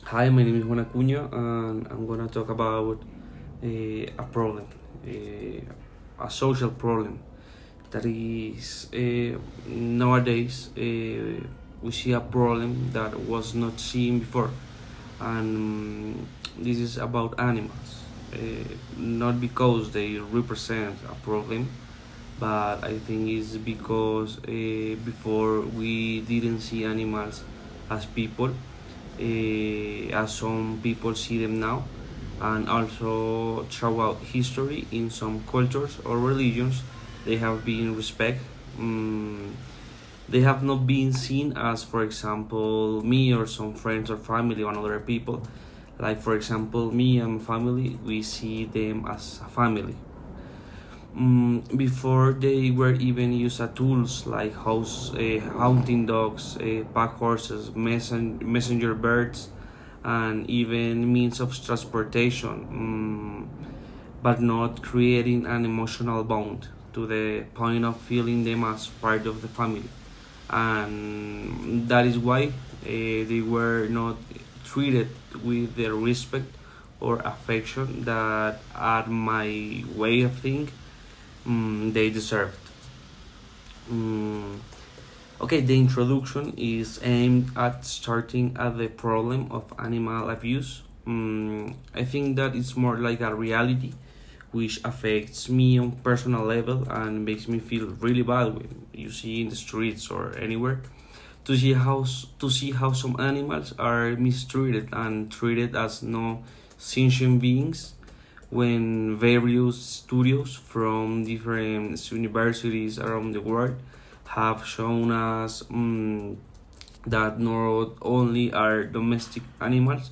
Hi, my name is Juan Acuña, and I'm gonna talk about a problem, a social problem that is nowadays we see a problem that was not seen before, and this is about animals. Not because they represent a problem, but I think it's because before we didn't see animals as people, as some people see them now, and also throughout history in some cultures or religions they have been respect. um, they have not been seen as, for example, me or some friends or family or other people. Like, for example, me and family, we see them as a family. Before they were even used as tools like hunting dogs, pack horses, messenger birds, and even means of transportation, but not creating an emotional bond to the point of feeling them as part of the family. And that is why they were not treated with the respect or affection that, at my way of thinking, they deserved. Mm, okay, the introduction is aimed at starting at the problem of animal abuse. I think that it's more like a reality which affects me on personal level and makes me feel really bad when you see in the streets or anywhere to see how some animals are mistreated and treated as no sentient beings, when various studios from different universities around the world have shown us that not only are domestic animals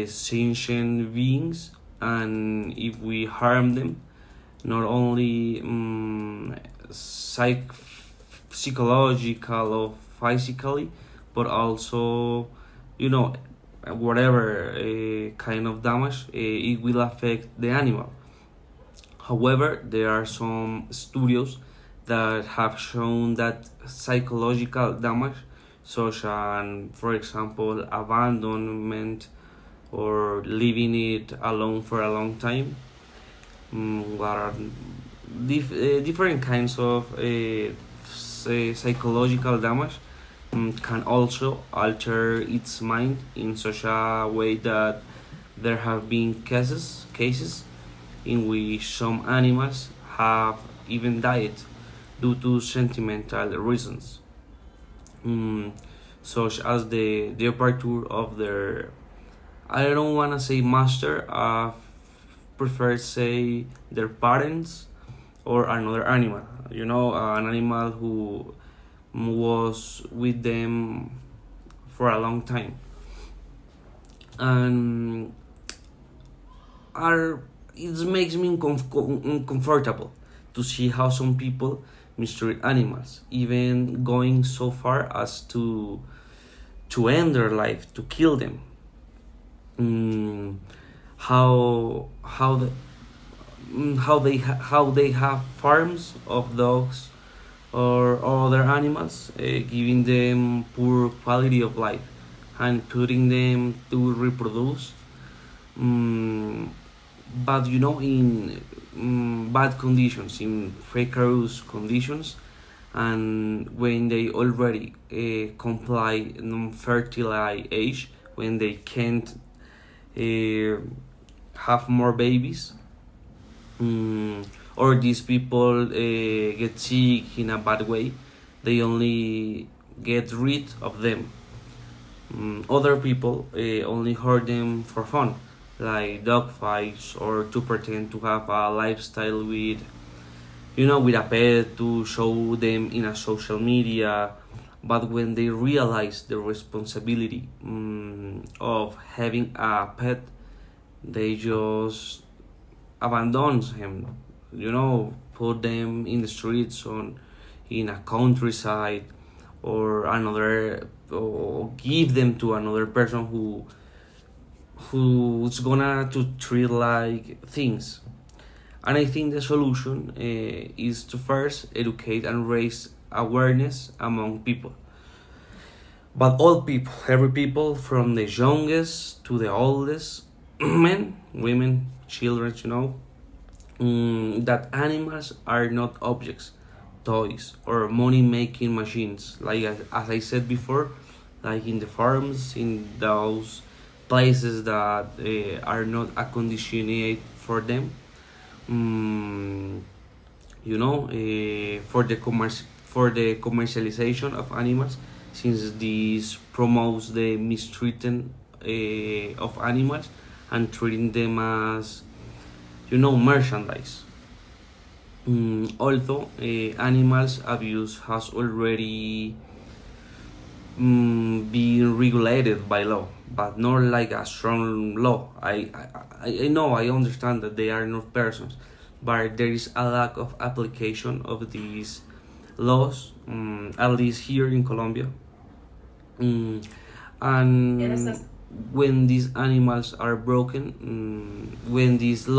sentient beings, and if we harm them, not only psychological or physically, but also, you know, whatever kind of damage, it will affect the animal. However, there are some studios that have shown that psychological damage, such as, for example, abandonment or leaving it alone for a long time, what are different kinds of psychological damage, can also alter its mind in such a way that there have been cases in which some animals have even died due to sentimental reasons, mm, such as the departure of their, I don't want to say master, prefer say their parents or another animal. An animal who was with them for a long time, and are it makes me uncomfortable to see how some people mistreat animals, even going so far as to end their life, to kill them. Mm, how they have farms of dogs or other animals, giving them poor quality of life and putting them to reproduce, um, but in bad conditions, in precarious conditions, and when they already comply non-fertile age, when they can't uh, have more babies, um, or these people get sick in a bad way, they only get rid of them. Other people only hurt them for fun, like dog fights, or to pretend to have a lifestyle with a pet to show them in a social media. But when they realize the responsibility of having a pet, they just abandon him. Put them in the streets, in a countryside, or give them to another person who's gonna to treat like things. And I think the solution is to first educate and raise awareness among people. but all people, every people from the youngest to the oldest, men, women, children, that animals are not objects, toys, or money making machines. Like as I said before, like in the farms, in those places that are not acconditioned for them. Mm, for the commercialization of animals, since this promotes the mistreatment of animals and treating them as merchandise. Although animals abuse has already being regulated by law, but not like a strong law. I know, I understand that they are not persons, but there is a lack of application of these laws, at least here in Colombia. Mm, and when these animals are broken, when these the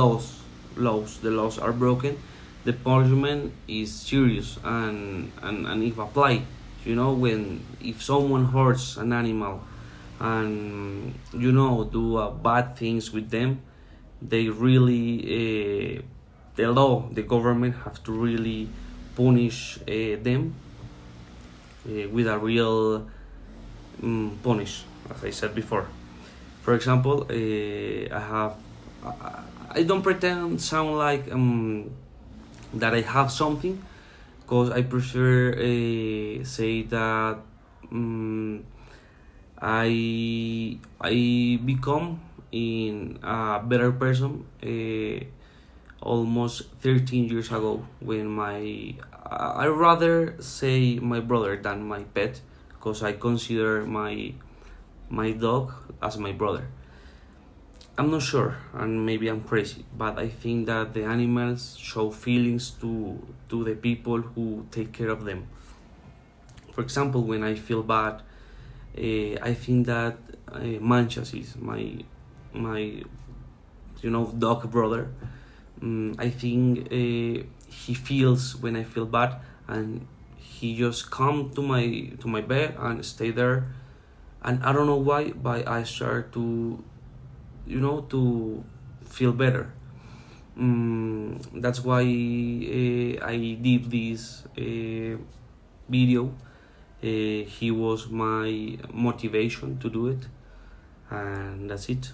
laws are broken, the punishment is serious and if applied, when if someone hurts an animal and do bad things with them, they really the law, the government have to really punish them with a real punish, as I said before. For example, I don't pretend sound like that I have something, because I prefer say that I become in a better person almost 13 years ago, when I rather say my brother than my pet, because I consider my dog as my brother. I'm not sure, and maybe I'm crazy, but I think that the animals show feelings to the people who take care of them. For example, when I feel bad, I think that Manchas is my dog brother. I think he feels when I feel bad, and he just come to my bed and stay there, and I don't know why, but I start to feel better. That's why I did this video. He was my motivation to do it, and that's it.